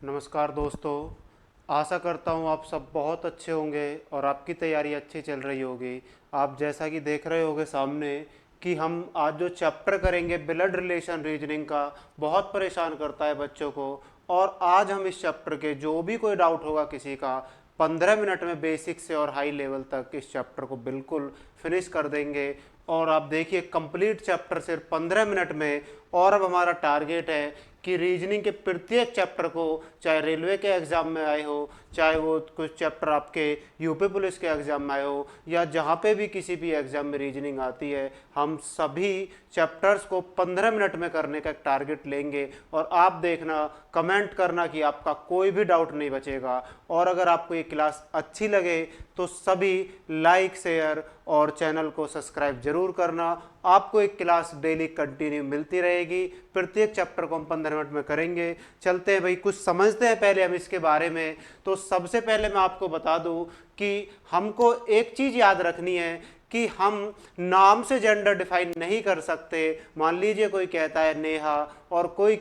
नमस्कार दोस्तों। आशा करता हूँ आप सब बहुत अच्छे होंगे और आपकी तैयारी अच्छी चल रही होगी। आप जैसा कि देख रहे होंगे सामने कि हम आज जो चैप्टर करेंगे ब्लड रिलेशन रीजनिंग का, बहुत परेशान करता है बच्चों को। और आज हम इस चैप्टर के जो भी कोई डाउट होगा किसी का, 15 मिनट में बेसिक से और हाई लेवल तक इस चैप्टर को बिल्कुल फिनिश कर देंगे। और आप देखिए कंप्लीट चैप्टर सिर्फ 15 मिनट में। और अब हमारा टारगेट है कि रीजनिंग के प्रत्येक चैप्टर को, चाहे रेलवे के एग्ज़ाम में आए हो, चाहे वो कुछ चैप्टर आपके यूपी पुलिस के एग्ज़ाम में आए हो, या जहाँ पे भी किसी भी एग्ज़ाम में रीजनिंग आती है, हम सभी चैप्टर्स को 15 मिनट में करने का एक टारगेट लेंगे। और आप देखना, कमेंट करना कि आपका कोई भी डाउट नहीं बचेगा। और अगर आपको ये क्लास अच्छी लगे तो सभी लाइक, शेयर और चैनल को सब्सक्राइब जरूर करना। आपको एक क्लास डेली कंटिन्यू मिलती रहेगी। प्रत्येक चैप्टर को हम 15 मिनट में करेंगे। चलते हैं भाई, कुछ समझते हैं पहले हम इसके बारे में। तो सबसे पहले मैं आपको बता दूं कि हमको एक चीज़ याद रखनी है कि हम नाम से जेंडर डिफाइन नहीं कर सकते। मान लीजिए कोई कहता है नेहा और कोई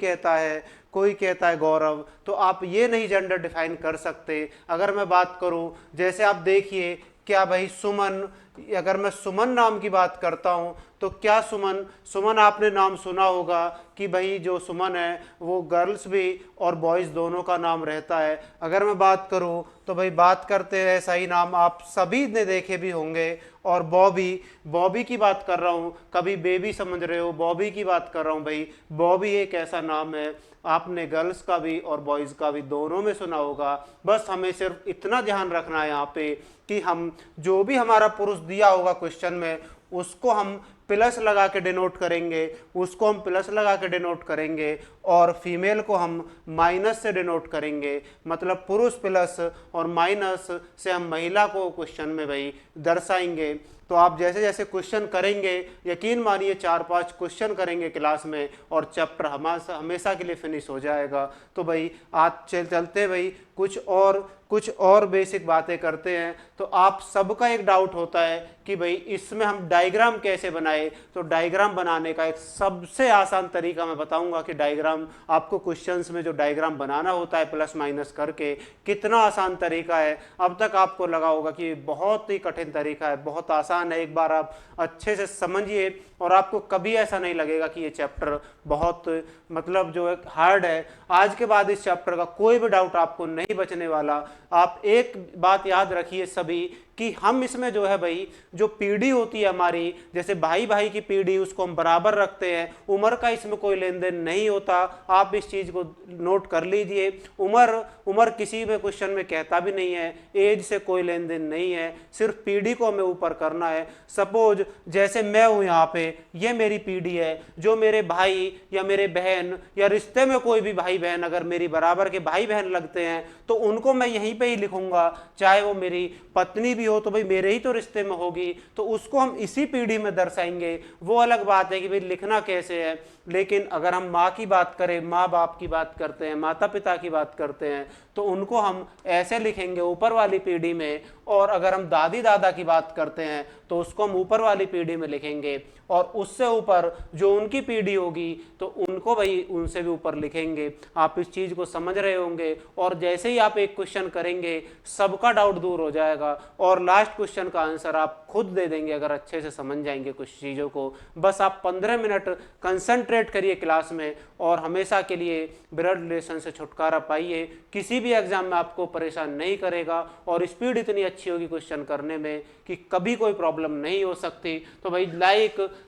कहता है गौरव, तो आप ये नहीं जेंडर डिफाइन कर सकते। अगर मैं बात करूं, जैसे आप देखिए, क्या भाई सुमन, अगर मैं सुमन नाम की बात करता हूं तो क्या सुमन, सुमन आपने नाम सुना होगा कि भाई जो सुमन है वो गर्ल्स भी और बॉयज़ दोनों का नाम रहता है। अगर मैं बात करूं तो भाई बात करते हैं, सही नाम आप सभी ने देखे भी होंगे। और बॉबी, बॉबी की बात कर रहा हूं, कभी बेबी समझ रहे हो, बॉबी की बात कर रहा हूं भाई। बॉबी एक ऐसा नाम है, आपने गर्ल्स का भी और बॉयज़ का भी दोनों में सुना होगा। बस हमें सिर्फ इतना ध्यान रखना है यहाँ पे कि हम जो भी हमारा पुरुष दिया होगा क्वेश्चन में, उसको हम प्लस लगा के डिनोट करेंगे, और फीमेल को हम माइनस से डिनोट करेंगे। मतलब पुरुष प्लस और माइनस से हम महिला को क्वेश्चन में भाई दर्शाएंगे। तो आप जैसे जैसे क्वेश्चन करेंगे, यकीन मानिए 4-5 क्वेश्चन करेंगे क्लास में और चैप्टर हमेशा के लिए फिनिश हो जाएगा। तो भाई आज चलते भाई कुछ और बेसिक बातें करते हैं। तो आप सबका एक डाउट होता है कि भाई इसमें हम डायग्राम कैसे बनाए। तो डायग्राम बनाने का एक सबसे आसान तरीका मैं बताऊंगा कि डायग्राम, आपको क्वेश्चंस में जो डायग्राम बनाना होता है प्लस माइनस करके, कितना आसान तरीका है। अब तक आपको लगा होगा कि बहुत ही कठिन तरीका है, बहुत आसान है। एक बार आप अच्छे से समझिए और आपको कभी ऐसा नहीं लगेगा कि ये चैप्टर बहुत मतलब जो है हार्ड है। आज के बाद इस चैप्टर का कोई भी डाउट आपको नहीं बचने वाला। आप एक बात याद रखिए सभी कि हम इसमें जो है भाई, जो पीढ़ी होती है हमारी, जैसे भाई भाई की पीढ़ी, उसको हम बराबर रखते हैं। उम्र का इसमें कोई लेन देन नहीं होता। आप इस चीज को नोट कर लीजिए। उम्र किसी में क्वेश्चन में कहता भी नहीं है, एज से कोई लेन देन नहीं है, सिर्फ पीढ़ी को हमें ऊपर करना है। सपोज जैसे मैं हूं यहाँ पे, ये मेरी पीढ़ी है। जो मेरे भाई या मेरे बहन या रिश्ते में कोई भी भाई बहन अगर मेरी बराबर के भाई बहन लगते हैं तो उनको मैं यहीं पे ही लिखूंगा। चाहे वो मेरी पत्नी भी हो तो भाई मेरे ही तो रिश्ते में होगी, तो उसको हम इसी पीढ़ी में दर्शाएंगे। वो अलग बात है कि भाई लिखना कैसे है। लेकिन अगर हम माँ की बात करें, माँ बाप की बात करते हैं, माता पिता की बात करते हैं, तो उनको हम ऐसे लिखेंगे ऊपर वाली पीढ़ी में। और अगर हम दादी दादा की बात करते हैं तो उसको हम ऊपर वाली पीढ़ी में लिखेंगे। और उससे ऊपर जो उनकी पीढ़ी होगी तो उनको भाई उनसे भी ऊपर लिखेंगे। आप इस चीज़ को समझ रहे होंगे। और जैसे ही आप एक क्वेश्चन करेंगे सबका डाउट दूर हो जाएगा और लास्ट क्वेश्चन का आंसर आप खुद दे देंगे अगर अच्छे से समझ जाएंगे कुछ चीज़ों को। बस आप 15 मिनट कंसंट्रेट करिए क्लास में और हमेशा के लिए ब्लड रिलेशन से छुटकारा पाइए। किसी भी एग्जाम में आपको परेशान नहीं करेगा और स्पीड इतनी अच्छी होगी क्वेश्चन करने में कि कभी कोई प्रॉब्लम नहीं हो सकती। तो भाई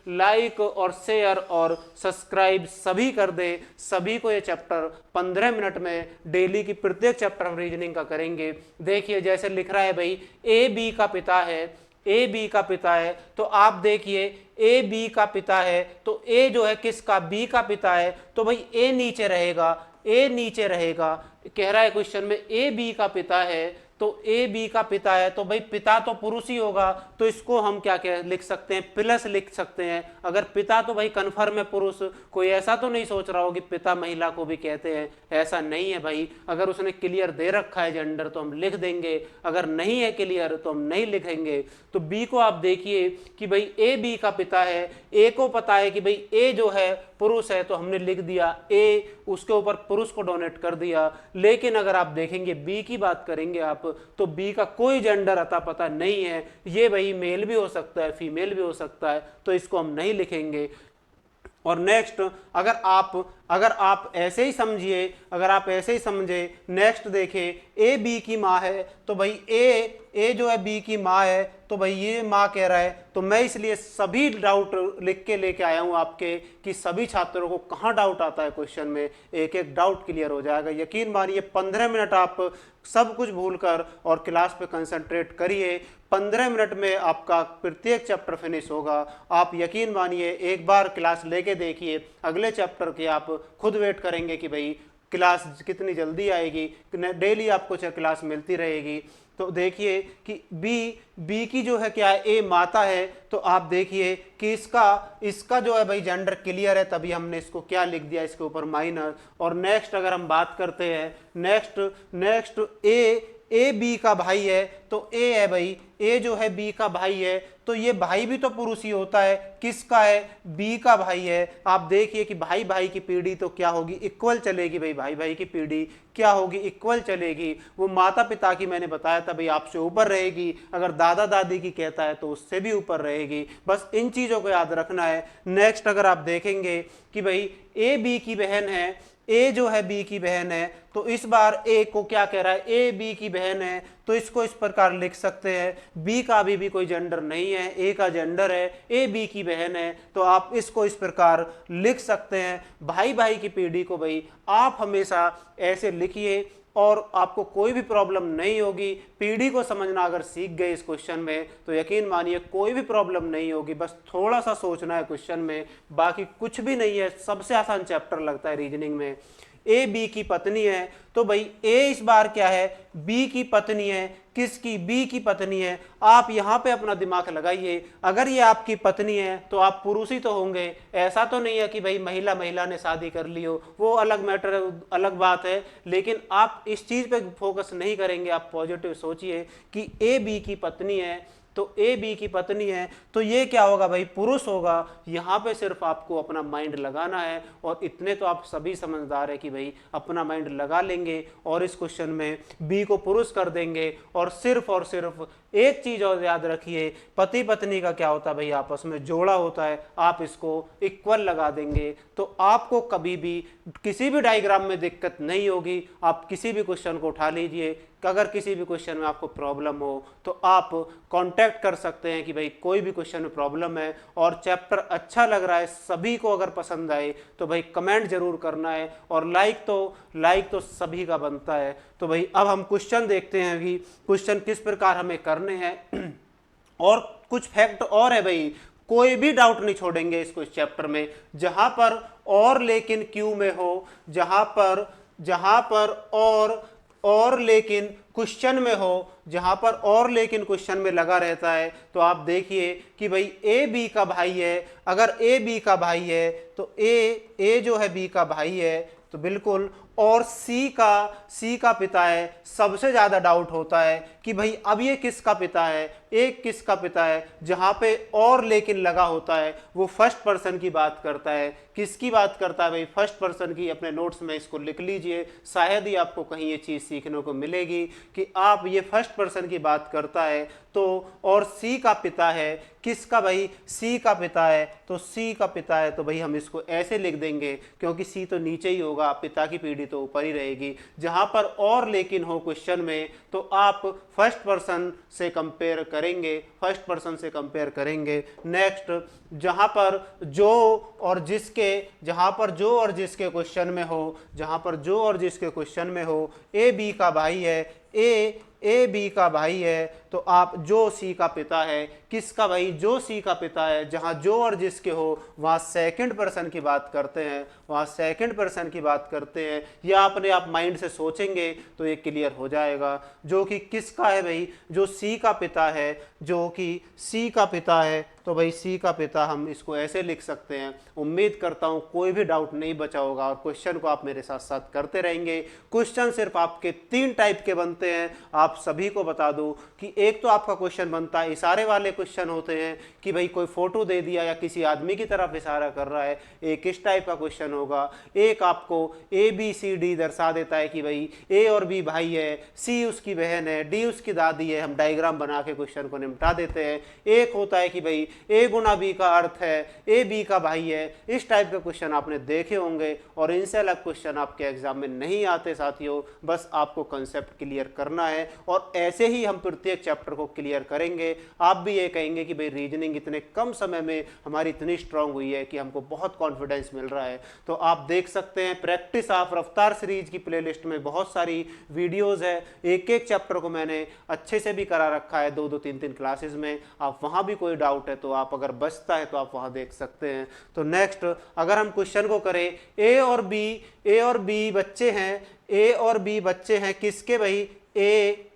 लाइक और शेयर और सब्सक्राइब सभी कर दे। सभी को ये चैप्टर 15 मिनट में डेली की प्रत्येक चैप्टर हम रीजनिंग का करेंगे। देखिए जैसे लिख रहा है भाई, ए बी का पिता है, ए बी का पिता है, तो आप देखिए ए बी का पिता है तो ए जो है किसका, बी का पिता है, तो भाई ए नीचे रहेगा, ए नीचे रहेगा। कह रहा है क्वेश्चन में ए बी का पिता है, तो ए बी का पिता है तो भाई पिता तो पुरुष ही होगा, तो इसको हम क्या क्या लिख सकते हैं, प्लस लिख सकते हैं। अगर पिता तो भाई कन्फर्म है पुरुष, कोई ऐसा तो नहीं सोच रहा हो कि पिता महिला को भी कहते हैं, ऐसा नहीं है भाई। अगर उसने क्लियर दे रखा है जेंडर तो हम लिख देंगे, अगर नहीं है क्लियर तो हम नहीं लिखेंगे। तो बी को आप देखिए कि भाई ए बी का पिता है, ए को पता है कि भाई ए जो है पुरुष है तो हमने लिख दिया ए, उसके ऊपर पुरुष को डोनेट कर दिया। लेकिन अगर आप देखेंगे बी की बात करेंगे आप, तो बी का कोई जेंडर अता पता नहीं है, ये भाई मेल भी हो सकता है फीमेल भी हो सकता है, तो इसको हम नहीं लिखेंगे। और नेक्स्ट अगर आप ऐसे ही समझिए, अगर आप ऐसे ही समझे, नेक्स्ट देखिए ए बी की माँ है, तो भाई ए जो है बी की माँ है, तो भाई ये माँ कह रहा है, तो मैं इसलिए सभी डाउट लिख के लेके आया हूँ आपके, कि सभी छात्रों को कहाँ डाउट आता है क्वेश्चन में, एक एक डाउट क्लियर हो जाएगा। यकीन मानिए 15 मिनट आप सब कुछ भूलकर और क्लास पे कंसंट्रेट करिए, 15 मिनट में आपका प्रत्येक चैप्टर फिनिश होगा। आप यकीन मानिए एक बार क्लास लेके देखिए, अगले चैप्टर की आप खुद वेट करेंगे कि भाई क्लास कितनी जल्दी आएगी, डेली आपको क्लास मिलती रहेगी। तो देखिए कि बी की जो है क्या है, ए माता है, तो आप देखिए कि इसका जो है भाई जेंडर क्लियर है, तभी हमने इसको क्या लिख दिया, इसके ऊपर माइनस। और नेक्स्ट अगर हम बात करते हैं, नेक्स्ट ए बी का भाई है, तो ए है भाई, ए जो है बी का भाई है, तो ये भाई भी तो पुरुष ही होता है, किसका है, बी का भाई है। आप देखिए कि भाई भाई की पीढ़ी तो क्या होगी, इक्वल चलेगी भाई, भाई भाई की पीढ़ी क्या होगी, इक्वल चलेगी। वो माता पिता की मैंने बताया था भाई आपसे ऊपर रहेगी, अगर दादा दादी की कहता है तो उससे भी ऊपर रहेगी। बस इन चीज़ों को याद रखना है। नेक्स्ट अगर आप देखेंगे कि भाई ए बी की बहन है, ए जो है बी की बहन है, तो इस बार ए को क्या कह रहा है, ए बी की बहन है, तो इसको इस प्रकार लिख सकते हैं, बी का अभी भी कोई जेंडर नहीं है, ए का जेंडर है, ए बी की बहन है, तो आप इसको इस प्रकार लिख सकते हैं। भाई भाई की पीढ़ी को भाई आप हमेशा ऐसे लिखिए और आपको कोई भी प्रॉब्लम नहीं होगी। पीढ़ी को समझना अगर सीख गए इस क्वेश्चन में, तो यकीन मानिए कोई भी प्रॉब्लम नहीं होगी। बस थोड़ा सा सोचना है क्वेश्चन में, बाकी कुछ भी नहीं है। सबसे आसान चैप्टर लगता है रीजनिंग में। ए बी की पत्नी है, तो भाई ए इस बार क्या है, बी की पत्नी है, किसकी, बी की पत्नी है। आप यहाँ पे अपना दिमाग लगाइए, अगर ये आपकी पत्नी है तो आप पुरुष ही तो होंगे। ऐसा तो नहीं है कि भाई महिला ने शादी कर ली हो, वो अलग मैटर है, अलग बात है। लेकिन आप इस चीज़ पे फोकस नहीं करेंगे, आप पॉजिटिव सोचिए कि ए बी की पत्नी है, तो ए बी की पत्नी है, तो ये क्या होगा भाई, पुरुष होगा। यहाँ पे सिर्फ आपको अपना माइंड लगाना है, और इतने तो आप सभी समझदार है कि भाई अपना माइंड लगा लेंगे और इस क्वेश्चन में बी को पुरुष कर देंगे। और सिर्फ एक चीज़ और याद रखिए, पति पत्नी का क्या होता है भाई, आपस में जोड़ा होता है, आप इसको इक्वल लगा देंगे तो आपको कभी भी किसी भी डायग्राम में दिक्कत नहीं होगी। आप किसी भी क्वेश्चन को उठा लीजिए, अगर किसी भी क्वेश्चन में आपको प्रॉब्लम हो तो आप कांटेक्ट कर सकते हैं कि भाई कोई भी क्वेश्चन में प्रॉब्लम है और चैप्टर अच्छा लग रहा है, सभी को अगर पसंद आए तो भाई कमेंट जरूर करना है, और लाइक तो सभी का बनता है। तो भाई अब हम क्वेश्चन देखते हैं कि क्वेश्चन किस प्रकार हमें करने हैं। और कुछ फैक्ट और है भाई, कोई भी डाउट नहीं छोड़ेंगे इसको इस चैप्टर में। जहां पर और लेकिन क्यों में हो, जहां पर और लेकिन क्वेश्चन में हो, जहां पर और लेकिन क्वेश्चन में लगा रहता है, तो आप देखिए कि भाई ए बी का भाई है। अगर ए बी का भाई है तो ए जो है बी का भाई है, तो बिल्कुल। और सी का पिता है। सबसे ज्यादा डाउट होता है कि भाई अब ये किसका पिता है, एक किसका पिता है। जहां पे और लेकिन लगा होता है वो फर्स्ट पर्सन की बात करता है। किसकी बात करता है भाई, फर्स्ट पर्सन की। अपने नोट्स में इसको लिख लीजिए, शायद ही आपको कहीं ये चीज सीखने को मिलेगी कि आप ये फर्स्ट पर्सन की बात करता है तो। और सी का पिता है, किसका भाई, सी का पिता है, तो सी का पिता है तो भाई हम इसको ऐसे लिख देंगे, क्योंकि सी तो नीचे ही होगा, पिता की पीढ़ी तो ऊपर ही रहेगी। जहां पर और लेकिन हो क्वेश्चन में तो आप फर्स्ट पर्सन से कंपेयर करेंगे, नेक्स्ट जहां पर जो और जिसके क्वेश्चन में हो, ए बी का भाई है, ए बी का भाई है, तो आप जो सी का पिता है, किसका भाई, जो सी का पिता है। जहां जो और जिसके हो वहां सेकंड पर्सन की बात करते हैं, या अपने आप माइंड से सोचेंगे तो ये क्लियर हो जाएगा। जो कि किसका है भाई, जो सी का पिता है, तो भाई सी का पिता हम इसको ऐसे लिख सकते हैं। उम्मीद करता हूँ कोई भी डाउट नहीं बचा होगा और क्वेश्चन को आप मेरे साथ साथ करते रहेंगे। क्वेश्चन सिर्फ आपके 3 टाइप के बनते हैं, आप सभी को बता दूं कि एक तो आपका क्वेश्चन बनता है इशारे वाले क्वेश्चन होते हैं कि भाई कोई फोटो दे दिया या किसी आदमी की तरफ इशारा कर रहा है, एक इस टाइप का क्वेश्चन होगा। एक आपको ABCD दर्शा देता है कि भाई A और B भाई है, C उसकी बहन है, D उसकी दादी है, हम डायग्राम बना के क्वेश्चन को निपटा देते हैं। एक होता है कि भाई A गुना B का अर्थ है A B का भाई है। इस टाइप के क्वेश्चन आपने देखे होंगे और इनसे अलग क्वेश्चन आपके एग्जाम में नहीं आते साथियों, बस आपको कंसेप्ट क्लियर करना है और ऐसे ही हम प्रत्येक चैप्टर को क्लियर करेंगे। आप भी ये कहेंगे कि भाई रीजनिंग इतने कम समय में हमारी इतनी स्ट्रांग हुई है कि हमको बहुत कॉन्फिडेंस मिल रहा है। तो आप देख सकते हैं प्रैक्टिस ऑफ रफ्तार सीरीज की प्लेलिस्ट में बहुत सारी वीडियोस है, एक एक चैप्टर को मैंने अच्छे से भी करा रखा है 2-2 3-3 क्लासेस में। आप वहां भी कोई डाउट है तो आप अगर बचता है तो आप वहां देख सकते हैं। तो नेक्स्ट अगर हम क्वेश्चन को करें, ए और बी बच्चे हैं, ए और बी बच्चे हैं किसके भाई, ए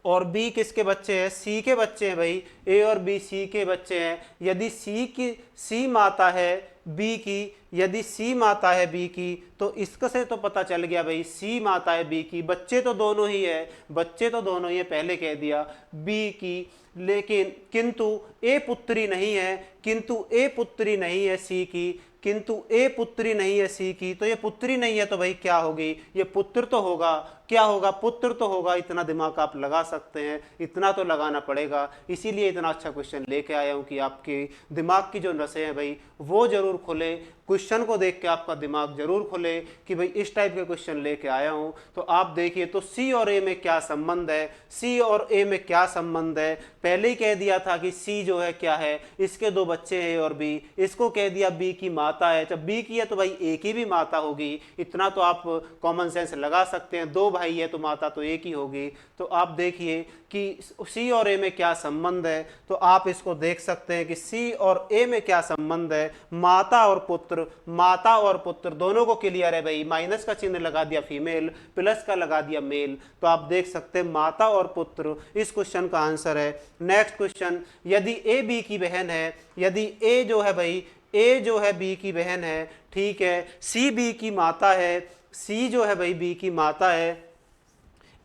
और बी किसके बच्चे हैं, सी के बच्चे हैं भाई। ए और बी सी के बच्चे हैं। यदि सी माता है बी की, यदि सी माता है बी की, तो इसका से तो पता चल गया भाई सी माता है बी की। बच्चे तो दोनों ही है, बच्चे तो दोनों ही है, पहले कह दिया बी की, लेकिन किंतु ए पुत्री नहीं है, किंतु ए पुत्री नहीं है सी की, किंतु ए पुत्री नहीं है सी की। तो ये पुत्री नहीं है तो भाई क्या होगी, ये पुत्र तो होगा। क्या होगा, पुत्र तो होगा। इतना दिमाग आप लगा सकते हैं, इतना तो लगाना पड़ेगा। इसीलिए इतना अच्छा क्वेश्चन लेके आया हूं कि आपके दिमाग की जो नसें हैं भाई वो जरूर खुले। क्वेश्चन को देख के आपका दिमाग जरूर खुले कि भाई इस टाइप के क्वेश्चन लेके आया हूं। तो आप देखिए तो सी और ए में क्या संबंध है, सी और ए में क्या संबंध है। पहले ही कह दिया था कि सी जो है क्या है, इसके 2 बच्चे हैं ए और बी। इसको कह दिया बी की माता है, जब बी की है तो भाई ए की भी माता होगी। इतना तो आप कॉमन सेंस लगा सकते हैं, 2 भाई है तो माता तो एक ही होगी। तो आप देखिए कि सी और ए में क्या संबंध है। तो आप इसको देख सकते हैं कि सी और ए में क्या संबंध है, माता और पुत्र, माता और पुत्र दोनों को क्लियर है भाई। माइनस का चिन्ह लगा दिया फीमेल, प्लस का लगा दिया मेल। तो आप देख सकते हैं माता और पुत्र इस क्वेश्चन का आंसर है। नेक्स्ट क्वेश्चन, यदि ए बी की बहन है, यदि ए जो है भाई, ए जो है बी की बहन है, ठीक है, सी बी की माता है, सी जो है भाई बी की माता है,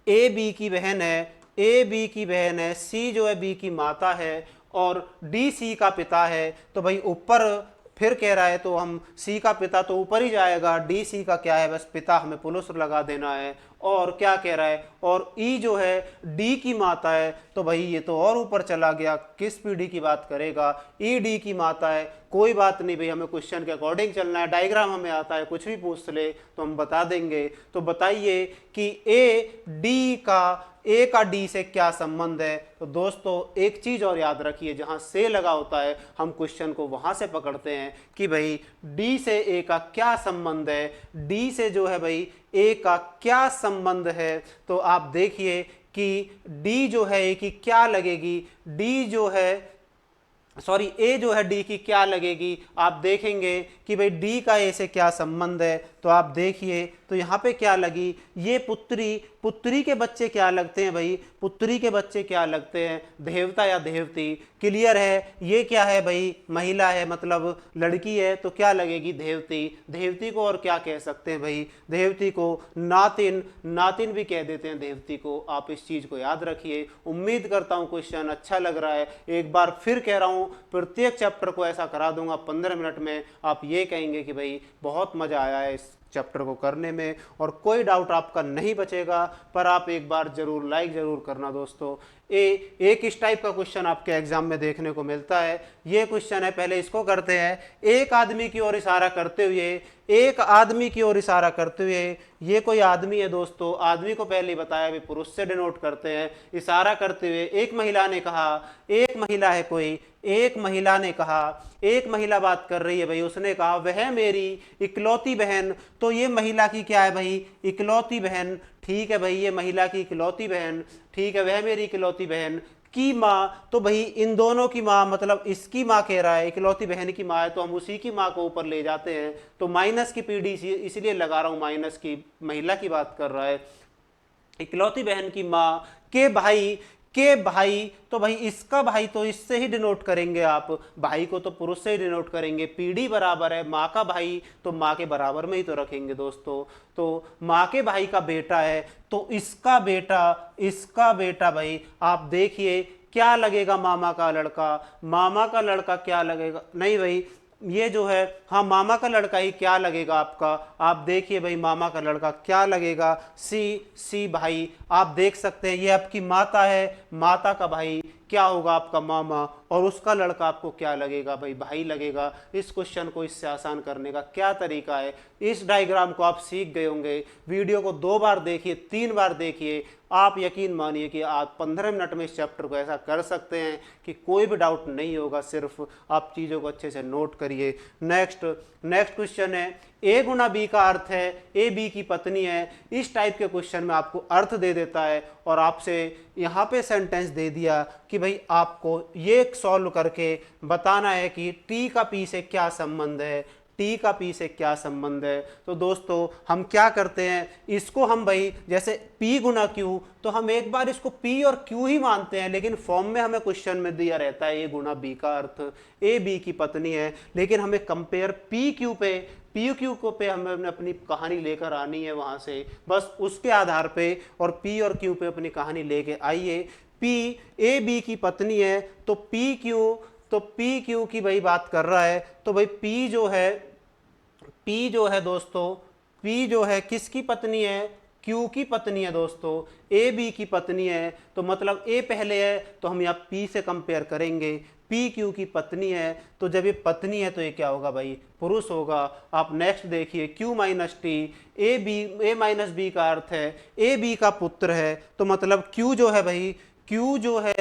ए बी की बहन है, ए बी की बहन है, सी जो है बी की माता है और डी सी का पिता है। तो भाई ऊपर फिर कह रहा है तो हम सी का पिता तो ऊपर ही जाएगा, डी सी का क्या है, बस पिता हमें पुलिस लगा देना है। और क्या कह रहा है, और ई जो है डी की माता है, तो भाई ये तो और ऊपर चला गया, किस पीढ़ी की बात करेगा, ई डी की माता है। कोई बात नहीं भाई, हमें क्वेश्चन के अकॉर्डिंग चलना है, डायग्राम हमें आता है, कुछ भी पूछ ले तो हम बता देंगे। तो बताइए कि ए का डी से क्या संबंध है। तो दोस्तों एक चीज और याद रखिए, जहां से लगा होता है हम क्वेश्चन को वहां से पकड़ते हैं कि भाई डी से ए का क्या संबंध है, डी से जो है भाई ए का क्या संबंध है। तो आप देखिए कि डी जो है ए की क्या लगेगी, डी जो है सॉरी ए जो है डी की क्या लगेगी। आप देखेंगे कि भाई डी का ए से क्या संबंध है। तो आप देखिए तो यहाँ पे क्या लगी, ये पुत्री के बच्चे क्या लगते हैं भाई, पुत्री के बच्चे क्या लगते हैं, देवता या देवती। क्लियर है, ये क्या है भाई, महिला है मतलब लड़की है, तो क्या लगेगी, देवती। देवती को और क्या कह सकते हैं भाई, देवती को नातिन, नातिन भी कह देते हैं देवती को। आप इस चीज को याद रखिए। उम्मीद करता हूँ क्वेश्चन अच्छा लग रहा है। एक बार फिर कह रहा हूँ प्रत्येक चैप्टर को ऐसा करा दूंगा 15 मिनट में, आप ये कहेंगे कि भाई बहुत मजा आया है इस चैप्टर को करने में और कोई डाउट आपका नहीं बचेगा। पर आप एक बार जरूर लाइक जरूर करना दोस्तों। एक इस टाइप का क्वेश्चन आपके एग्जाम में देखने को मिलता है। ये क्वेश्चन है, पहले इसको करते हैं। एक आदमी की ओर इशारा करते हुए, एक आदमी की ओर इशारा करते हुए, ये कोई आदमी है दोस्तों, आदमी को पहले बताया भी पुरुष से डिनोट करते हैं। इशारा करते हुए एक महिला ने कहा, एक महिला है कोई, एक महिला ने कहा, एक महिला बात कर रही है भाई, उसने कहा वह मेरी इकलौती बहन। तो ये महिला की क्या है भाई, इकलौती बहन। ठीक है भाई, ये महिला की इकलौती बहन, ठीक है, वह मेरी इकलौती बहन की माँ। तो भाई इन दोनों की माँ मतलब इसकी माँ कह रहा है, इकलौती बहन की माँ है तो हम उसी की माँ को ऊपर ले जाते हैं। तो माइनस की पीढ़ी इसलिए लगा रहा हूं, माइनस की, महिला की बात कर रहा है। इकलौती बहन की माँ के भाई के भाई, तो भाई इसका भाई तो इससे ही डिनोट करेंगे आप, भाई को तो पुरुष से ही डिनोट करेंगे। पीढ़ी बराबर है माँ का भाई, तो माँ के बराबर में ही तो रखेंगे दोस्तों। तो माँ के भाई का बेटा है, तो इसका बेटा भाई आप देखिए क्या लगेगा, मामा का लड़का। मामा का लड़का क्या लगेगा, नहीं भाई ये जो है, हाँ मामा का लड़का ही क्या लगेगा आपका। आप देखिए भाई मामा का लड़का क्या लगेगा, सी भाई। आप देख सकते हैं ये आपकी माता है, माता का भाई क्या होगा आपका मामा, और उसका लड़का आपको क्या लगेगा भाई, भाई लगेगा। इस क्वेश्चन को इससे आसान करने का क्या तरीका है, इस डायग्राम को आप सीख गए होंगे। वीडियो को 2 बार देखिए, 3 बार देखिए, आप यकीन मानिए कि आप 15 मिनट में इस चैप्टर को ऐसा कर सकते हैं कि कोई भी डाउट नहीं होगा। सिर्फ आप चीज़ों को अच्छे से नोट करिए। नेक्स्ट क्वेश्चन है, ए गुना बी का अर्थ है ए बी की पत्नी है। इस टाइप के क्वेश्चन में आपको अर्थ दे देता है और आपसे यहाँ पे सेंटेंस दे दिया कि भाई आपको ये सॉल्व करके बताना है कि टी का पी से क्या संबंध है, टी का पी से क्या संबंध है। तो दोस्तों हम क्या करते हैं, इसको हम भाई जैसे पी गुना क्यू, तो हम एक बार इसको पी और क्यू ही मानते हैं, लेकिन फॉर्म में हमें क्वेश्चन में दिया रहता है ए गुना बी का अर्थ ए बी की पत्नी है, लेकिन हमें कंपेयर पी क्यू पे हमें अपनी कहानी लेकर आनी है वहां से, बस उसके आधार पे और पी और क्यू पे अपनी कहानी लेके आइए। पी ए बी की पत्नी है, तो पी क्यू की भाई बात कर रहा है, तो भाई पी जो है दोस्तों, पी जो है किसकी पत्नी है, क्यू की पत्नी है दोस्तों। ए बी की पत्नी है, तो मतलब ए पहले है, तो हम यहाँ पी से कंपेयर करेंगे। पी क्यू की पत्नी है, तो जब ये पत्नी है तो ये क्या होगा भाई, पुरुष होगा। आप नेक्स्ट देखिए, क्यू माइनस टी, ए माइनस बी का अर्थ है ए बी का पुत्र है, तो मतलब क्यू जो है भाई, क्यू जो है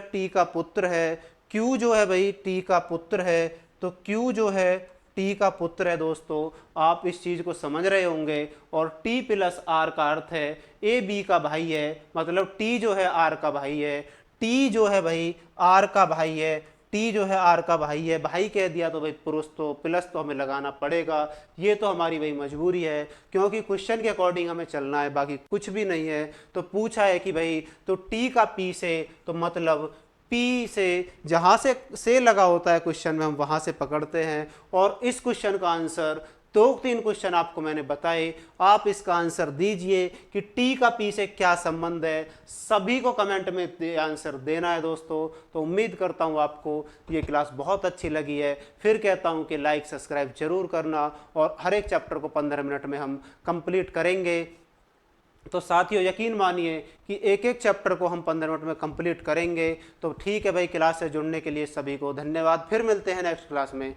टी का पुत्र है, क्यू जो है भाई टी का पुत्र है, तो क्यू जो है टी का पुत्र है दोस्तों। आप इस चीज को समझ रहे होंगे। और टी प्लस आर का अर्थ है ए बी का भाई है, मतलब टी जो है आर का भाई है, टी जो है भाई आर का भाई है, टी जो है आर का भाई है। भाई कह दिया तो भाई पुरुष, तो प्लस तो हमें लगाना पड़ेगा, ये तो हमारी भाई मजबूरी है, क्योंकि क्वेश्चन के अकॉर्डिंग हमें चलना है, बाकी कुछ भी नहीं है। तो पूछा है कि भाई तो टी का पी से, तो मतलब पी से जहाँ से लगा होता है क्वेश्चन में हम वहाँ से पकड़ते हैं। और इस क्वेश्चन का आंसर, 2-3 क्वेश्चन आपको मैंने बताए, आप इसका आंसर दीजिए कि टी का पी से क्या संबंध है। सभी को कमेंट में आंसर देना है दोस्तों। तो उम्मीद करता हूँ आपको ये क्लास बहुत अच्छी लगी है। फिर कहता हूँ कि लाइक सब्सक्राइब जरूर करना, और हर एक चैप्टर को 15 मिनट में हम कंप्लीट करेंगे। तो साथियों यकीन मानिए कि एक एक चैप्टर को हम 15 मिनट में कंप्लीट करेंगे। तो ठीक है भाई, क्लास से जुड़ने के लिए सभी को धन्यवाद। फिर मिलते हैं नेक्स्ट क्लास में।